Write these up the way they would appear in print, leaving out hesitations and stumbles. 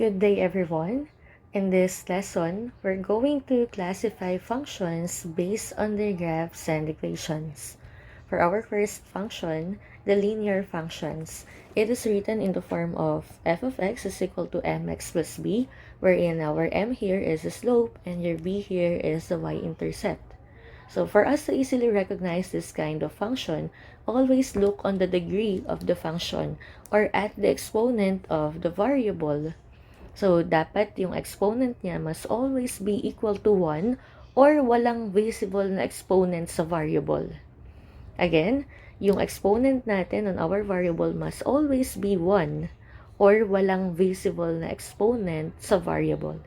Good day, everyone. In this lesson, we're going to classify functions based on their graphs and equations. For our first function, the linear functions, it is written in the form of f of x is equal to mx plus b, wherein our m here is the slope and your b here is the y-intercept. So for us to easily recognize this kind of function, always look on the degree of the function or at the exponent of the variable. So, dapat yung exponent niya must always be equal to 1 or walang visible na exponent sa variable. Again, yung exponent natin on our variable must always be 1 or walang visible na exponent sa variable.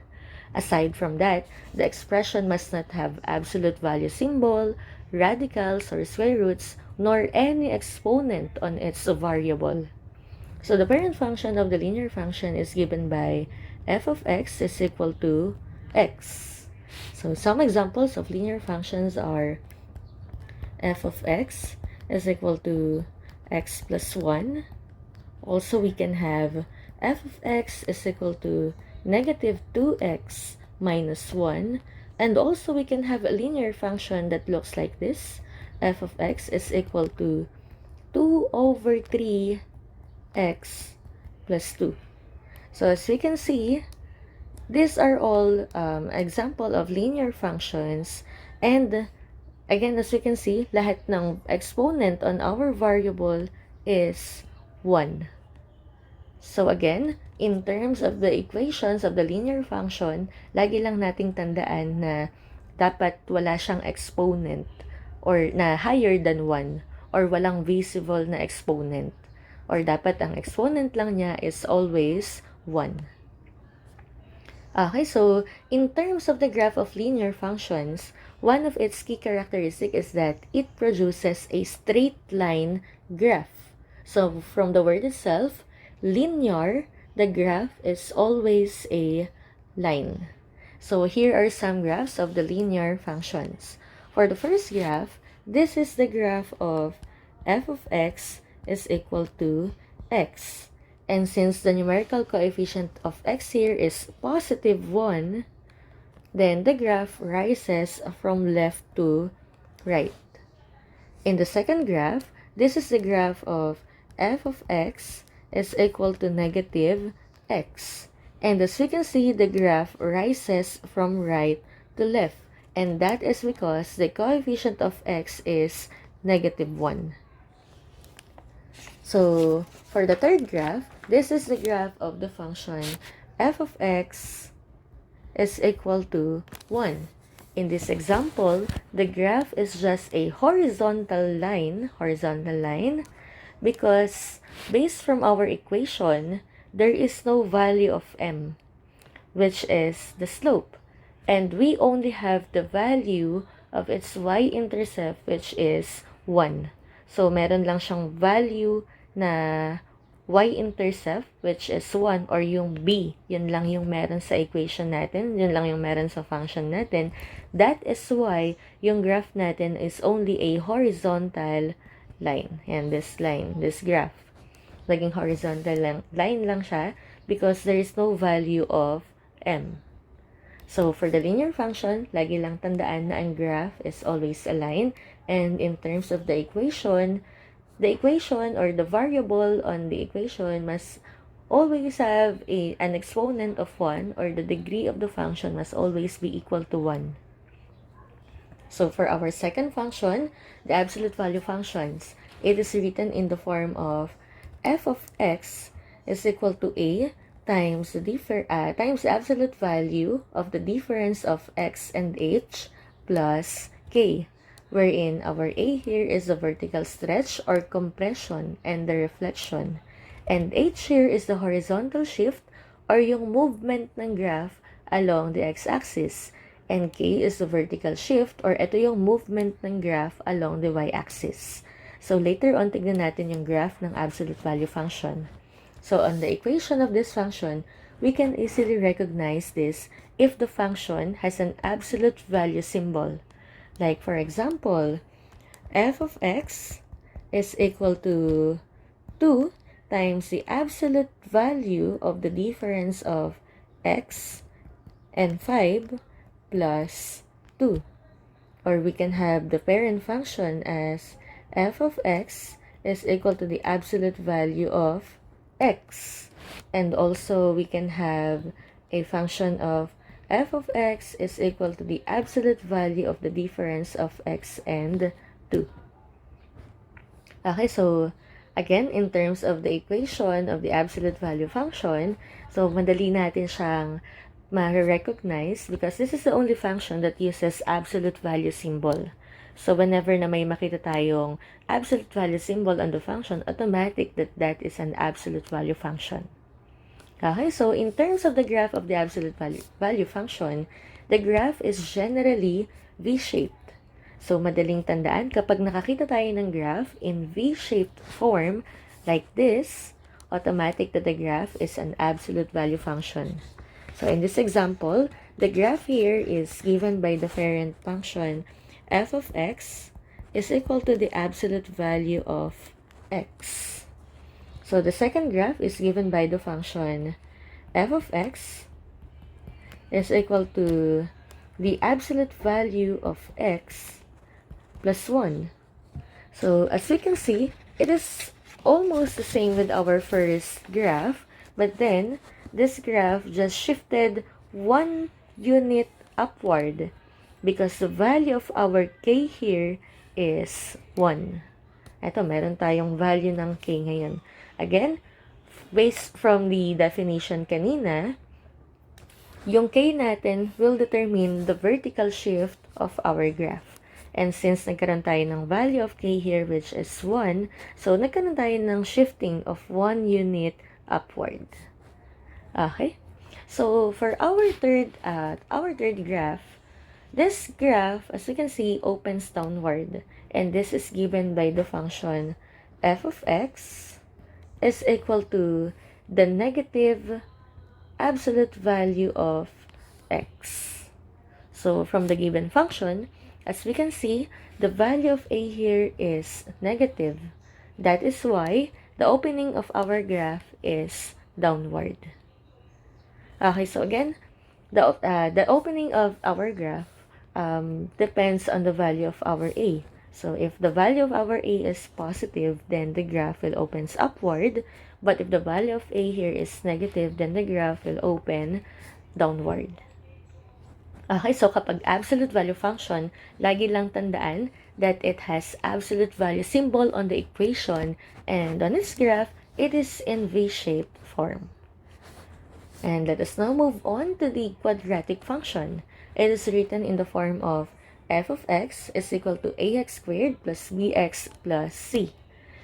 Aside from that, the expression must not have absolute value symbol, radicals or square roots, nor any exponent on its variable. So the parent function of the linear function is given by f of x is equal to x. So some examples of linear functions are f of x is equal to x plus 1. Also, we can have f of x is equal to negative 2x minus 1. And also, we can have a linear function that looks like this. F of x is equal to 2 over 3 x plus 2. So as we can see, these are all example of linear functions, and again, as we can see, lahat ng exponent on our variable is 1. So again, in terms of the equations of the linear function, lagi lang nating tandaan na dapat wala siyang exponent or na higher than 1 or walang visible na exponent. Or dapat ang exponent lang niya is always 1. Okay, so in terms of the graph of linear functions, one of its key characteristics is that it produces a straight line graph. So from the word itself, linear, the graph is always a line. So here are some graphs of the linear functions. For the first graph, this is the graph of f of x is equal to x. And since the numerical coefficient of x here is positive 1, then the graph rises from left to right. In the second graph, this is the graph of f of x is equal to negative x. And as we can see, the graph rises from right to left. And that is because the coefficient of x is negative 1. So, for the third graph, this is the graph of the function f of x is equal to 1. In this example, the graph is just a horizontal line, because based from our equation, there is no value of m, which is the slope. And we only have the value of its y-intercept, which is 1. So, meron lang siyang value na y-intercept, which is 1, or yung b. Yun lang yung meron sa equation natin. Yun lang yung meron sa function natin. That is why yung graph natin is only a horizontal line. And this line, this graph, laging horizontal line lang siya because there is no value of m. So, for the linear function, lagi lang tandaan na ang graph is always a line. And in terms of the equation or the variable on the equation must always have an exponent of 1, or the degree of the function must always be equal to 1. So for our second function, the absolute value functions, it is written in the form of f of x is equal to a times the absolute value of the difference of x and h plus k, wherein our a here is the vertical stretch or compression and the reflection, and h here is the horizontal shift or yung movement ng graph along the x-axis, and k is the vertical shift or ito yung movement ng graph along the y-axis. So later on, tignan natin yung graph ng absolute value function. So on the equation of this function, we can easily recognize this if the function has an absolute value symbol. Like for example, f of x is equal to 2 times the absolute value of the difference of x and 5 plus 2. Or we can have the parent function as f of x is equal to the absolute value of x. And also we can have a function of f of x is equal to the absolute value of the difference of x and 2. Okay, so again, in terms of the equation of the absolute value function, so madali natin siyang ma-recognize because this is the only function that uses absolute value symbol. So whenever na may makita tayong absolute value symbol on the function, automatic that is an absolute value function. Okay, so in terms of the graph of the absolute value function, the graph is generally V-shaped. So madaling tandaan, kapag nakakita tayo ng graph in V-shaped form like this, automatic that the graph is an absolute value function. So in this example, the graph here is given by the parent function f of x is equal to the absolute value of x. So the second graph is given by the function f of x is equal to the absolute value of x plus 1. So as we can see, it is almost the same with our first graph, but then this graph just shifted 1 unit upward because the value of our k here is 1. Ito, meron tayong value ng k ngayon. Again, based from the definition kanina, yung k natin will determine the vertical shift of our graph. And since nagkaroon tayo ng value of k here which is 1, so nagkaroon tayo ng shifting of 1 unit upward. Okay? So for our third graph, this graph, as you can see, opens downward. And this is given by the function f of x is equal to the negative absolute value of x. So from the given function, as we can see, the value of a here is negative. That is why the opening of our graph is downward. Okay, so again, the opening of our graph depends on the value of our a. So if the value of our a is positive, then the graph will open upward. But if the value of a here is negative, then the graph will open downward. Okay, so kapag absolute value function, lagi lang tandaan that it has absolute value symbol on the equation, and on its graph, it is in V-shaped form. And let us now move on to the quadratic function. It is written in the form of f of x is equal to ax squared plus bx plus c.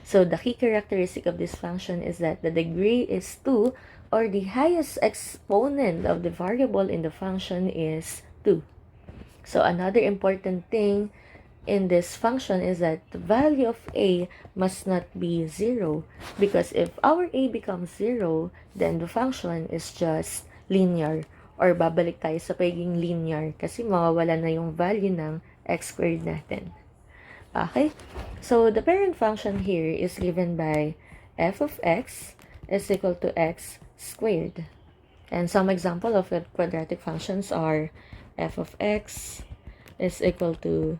So the key characteristic of this function is that the degree is 2, or the highest exponent of the variable in the function is 2. So another important thing in this function is that the value of a must not be 0, because if our a becomes 0, then the function is just linear, or babalik tayo sa pagiging linear kasi mawawala na yung value ng x squared natin. Okay? So the parent function here is given by f of x is equal to x squared. And some example of quadratic functions are f of x is equal to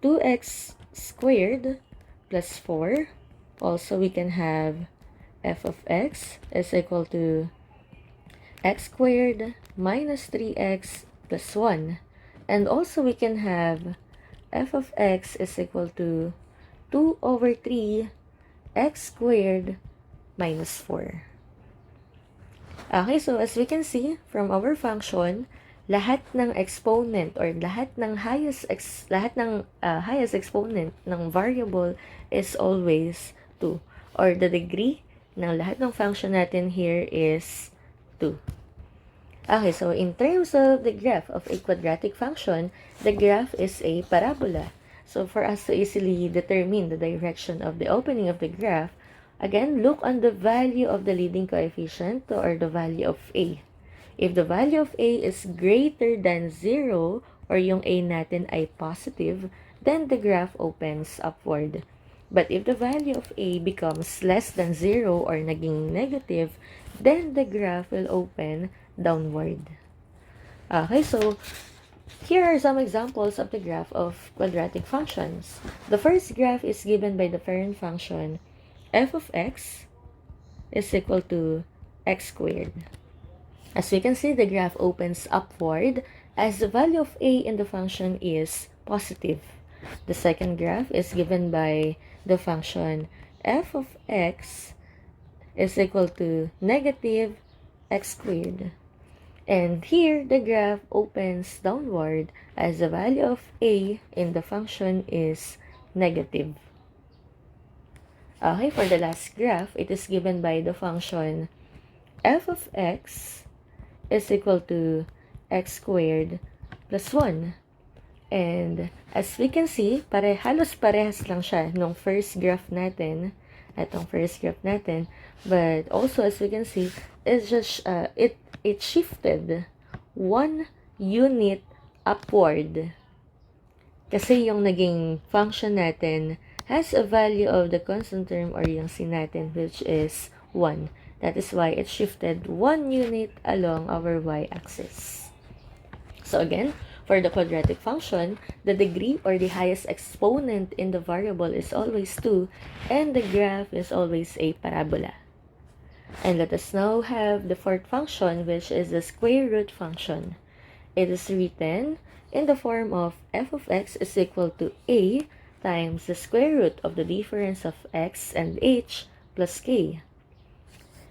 2x squared plus 4. Also, we can have f of x is equal to x squared minus 3x plus 1. And also, we can have f of x is equal to 2 over 3 x squared minus 4. Okay, so as we can see from our function, lahat ng exponent or lahat ng highest exponent ng variable is always 2, or the degree ng lahat ng function natin here is 2. Okay, so in terms of the graph of a quadratic function, the graph is a parabola. So for us to easily determine the direction of the opening of the graph, again, look on the value of the leading coefficient or the value of a. If the value of a is greater than 0, or yung a natin ay positive, then the graph opens upward. But if the value of a becomes less than 0 or naging negative, then the graph will open downward. Okay, so here are some examples of the graph of quadratic functions. The first graph is given by the parent function f of x is equal to x squared. As we can see, the graph opens upward as the value of a in the function is positive. The second graph is given by the function f of x is equal to negative x squared. And here, the graph opens downward as the value of a in the function is negative. Okay, for the last graph, it is given by the function f of x is equal to x squared plus 1. And as we can see, halos parehas lang siya nung first graph natin, itong first graph natin. But also, as we can see, it's just, it shifted 1 unit upward. Kasi yung naging function natin has a value of the constant term or yung c natin, which is 1. That is why it shifted 1 unit along our y-axis. So again, for the quadratic function, the degree or the highest exponent in the variable is always 2, and the graph is always a parabola. And let us now have the fourth function, which is the square root function. It is written in the form of f of x is equal to a times the square root of the difference of x and h plus k.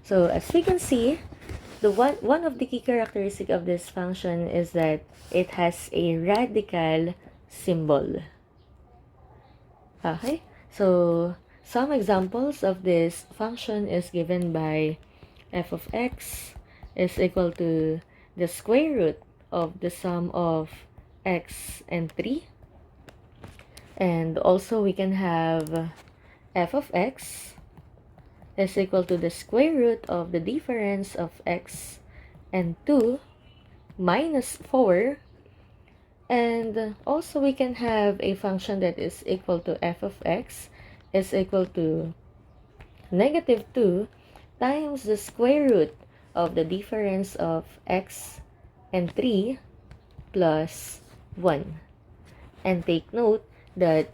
So as we can see, one of the key characteristics of this function is that it has a radical symbol. Okay, so some examples of this function is given by f of x is equal to the square root of the sum of x and 3. And also we can have f of x is equal to the square root of the difference of x and 2 minus 4. And also we can have a function that is equal to f of x is equal to negative 2 times the square root of the difference of x and 3 plus 1. And take note that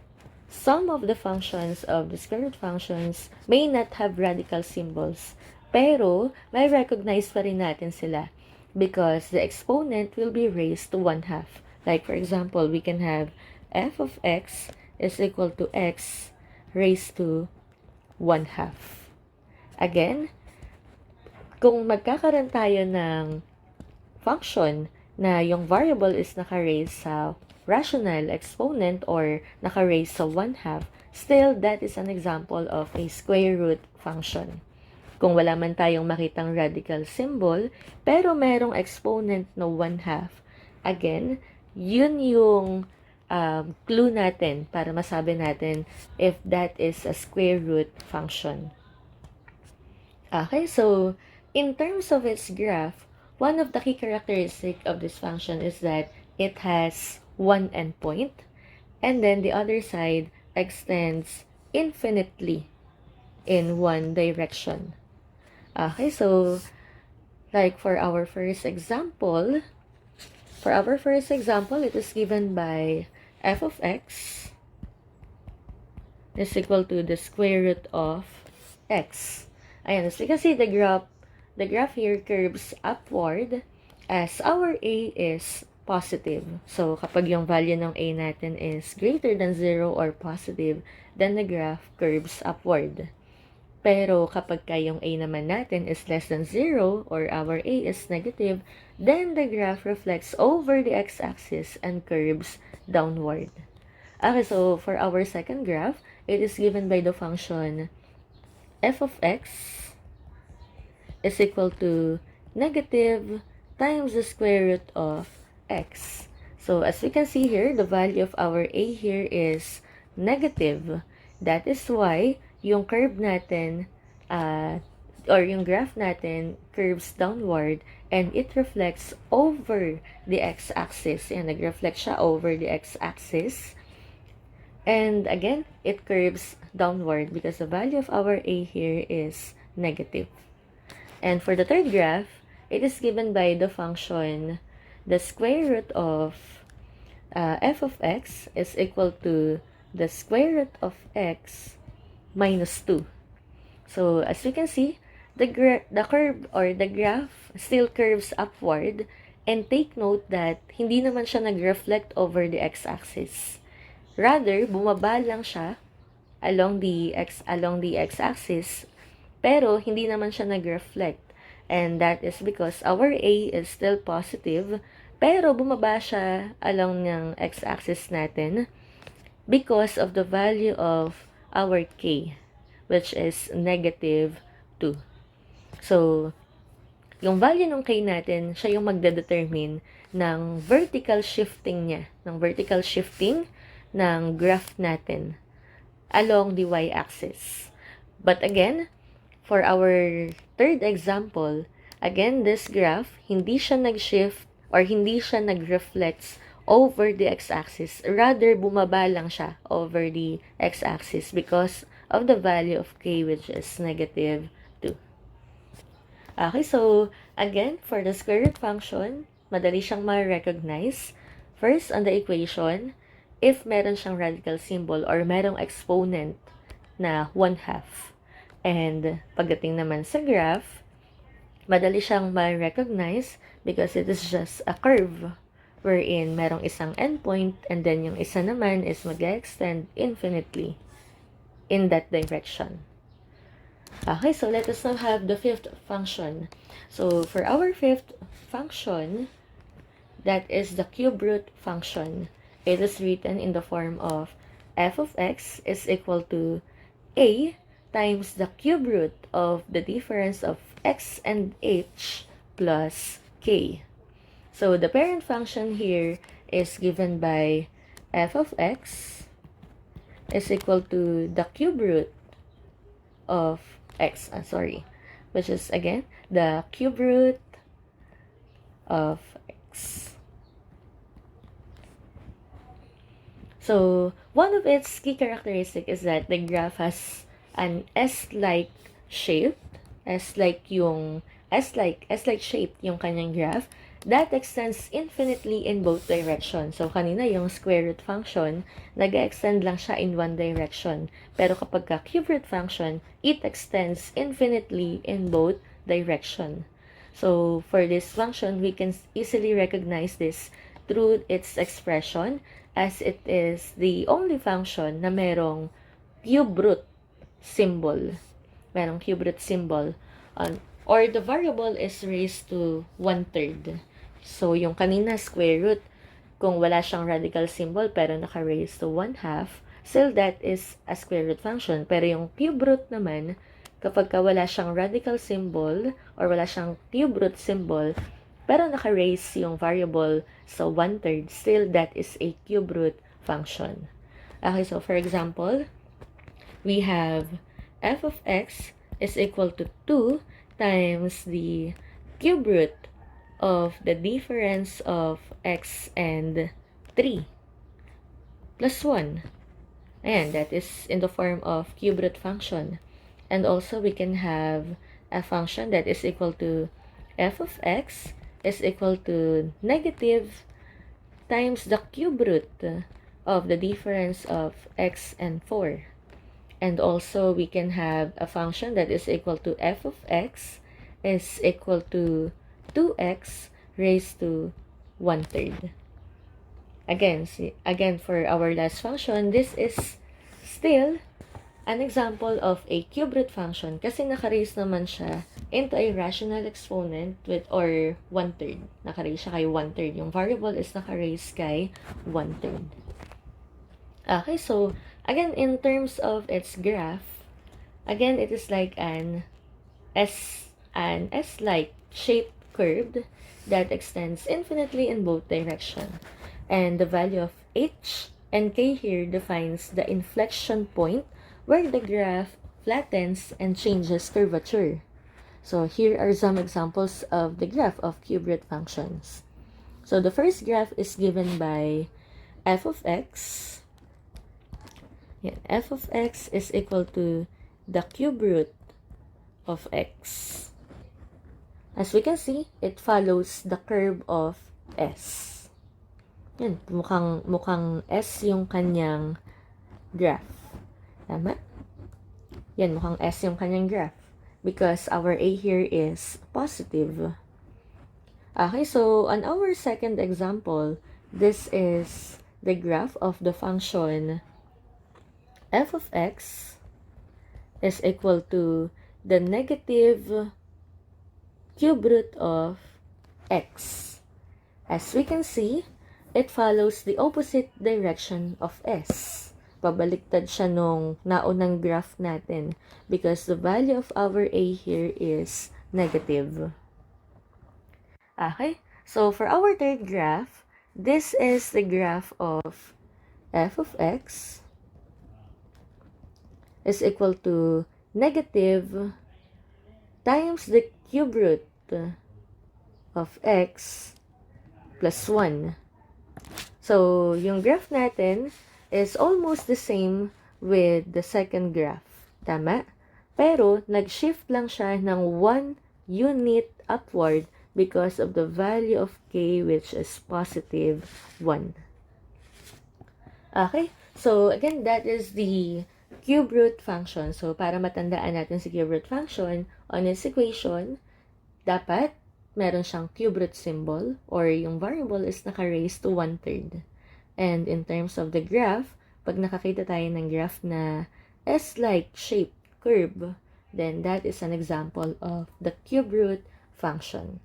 some of the functions of the square root functions may not have radical symbols, pero may recognize pa rin natin sila because the exponent will be raised to 1/2. Like for example, we can have f of x is equal to x raised to 1/2. Again, kung magkakaroon tayo ng function na yung variable is naka-raise sa rational exponent or naka-raise sa 1/2, still that is an example of a square root function. Kung wala man tayong makitang radical symbol, pero merong exponent na 1/2, again, yun yung clue natin para masabi natin if that is a square root function. Okay, so in terms of its graph, one of the key characteristics of this function is that it has one endpoint, and then the other side extends infinitely in one direction. Okay, so like for our first example, it is given by f of x is equal to the square root of x. Ayan, as you can see, the graph here curves upward as our a is positive. So, kapag yung value ng a natin is greater than 0 or positive, then the graph curves upward. Pero kapag yung a naman natin is less than 0 or our a is negative, then the graph reflects over the x-axis and curves downward. Okay, so for our second graph, it is given by the function f of x is equal to negative times the square root of x. So as we can see here, the value of our a here is negative. That is why yung curve natin or yung graph natin curves downward and it reflects over the x-axis. And nag-reflect siya over the x-axis. And again, it curves downward because the value of our a here is negative. And for the third graph, it is given by the function the square root of f of x is equal to the square root of x minus 2. So as you can see, the curve or the graph still curves upward, and take note that hindi naman siya nag-reflect over the x-axis. Rather, bumaba lang siya along the x-axis, pero hindi naman siya nag-reflect. And that is because our a is still positive, pero bumaba siya along ng x-axis natin because of the value of our k, which is negative 2. So, yung value ng k natin, siya yung magdedetermine ng vertical shifting niya, ng graph natin along the y-axis. But again, for our third example, again, this graph, hindi siya nag-shift or hindi siya nag-reflects over the x-axis. Rather, bumaba lang siya over the x-axis because of the value of k, which is negative 2. Okay, so again, for the square root function, madali siyang ma-recognize. First, on the equation, if meron siyang radical symbol or merong exponent na 1/2. And pagdating naman sa graph, madali siyang ma-recognize because it is just a curve wherein merong isang endpoint and then yung isa naman is mag-extend infinitely in that direction. Okay, so let us now have the fifth function. So for our fifth function, that is the cube root function. It is written in the form of f of x is equal to a times the cube root of the difference of x and h plus k. So the parent function here is given by f of x is equal to the cube root of x, which is again the cube root of x. So one of its key characteristic is that the graph has an S-like shape, S-like shape yung kanyang graph that extends infinitely in both directions. So kanina yung square root function, nag-extend lang siya in one direction. Pero kapag ka cube root function, it extends infinitely in both direction. So for this function, we can easily recognize this through its expression, as it is the only function na merong cube root symbol. Or the variable is raised to 1/3. So, yung kanina square root, kung wala siyang radical symbol pero naka-raise to 1/2, still that is a square root function. Pero yung cube root naman, kapag wala siyang radical symbol or wala siyang cube root symbol, pero naka-raise yung variable sa 1/3, still that is a cube root function. Okay, so for example, we have f of x is equal to 2 times the cube root of the difference of x and 3 plus 1. And that is in the form of cube root function. And also we can have a function that is equal to f of x is equal to negative times the cube root of the difference of x and 4. And also we can have a function that is equal to f of x is equal to 2x raised to 1/3. Again, for our last function, this is still an example of a cube root function kasi naka-raise naman siya into a rational exponent with or 1/3. Naka-raise siya kay 1/3. Yung variable is naka-raise kay 1/3. Okay, so again, in terms of its graph, again, it is like an S-like shape curved that extends infinitely in both directions. And the value of h and k here defines the inflection point where the graph flattens and changes curvature. So here are some examples of the graph of cube root functions. So the first graph is given by f of x Yan, f of x is equal to the cube root of x. As we can see, it follows the curve of S. Yan, mukhang S yung kanyang graph. Tama? Yan, mukhang S yung kanyang graph. Because our A here is positive. Okay, so on our second example, this is the graph of the function f of x is equal to the negative cube root of x. As we can see, it follows the opposite direction of s. Pabaliktad siya nung naunang graph natin because the value of our a here is negative. Okay, so for our third graph, this is the graph of f of x is equal to negative times the cube root of x plus 1. So, yung graph natin is almost the same with the second graph. Tama? Pero, nag-shift lang siya ng 1 unit upward because of the value of k, which is positive 1. Okay? So, again, that is the cube root function. So, para matandaan natin si cube root function, on its equation, dapat meron siyang cube root symbol or yung variable is naka-raise to 1/3. And in terms of the graph, pag nakakita tayo ng graph na S-like shaped curve, then that is an example of the cube root function.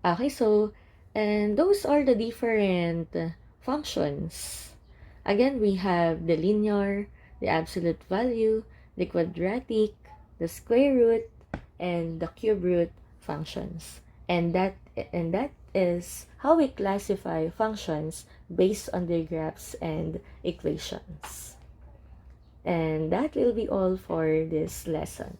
Okay, so, and those are the different functions. Again, we have the linear, the absolute value, the quadratic, the square root, and the cube root functions. And that is how we classify functions based on their graphs and equations. And that will be all for this lesson.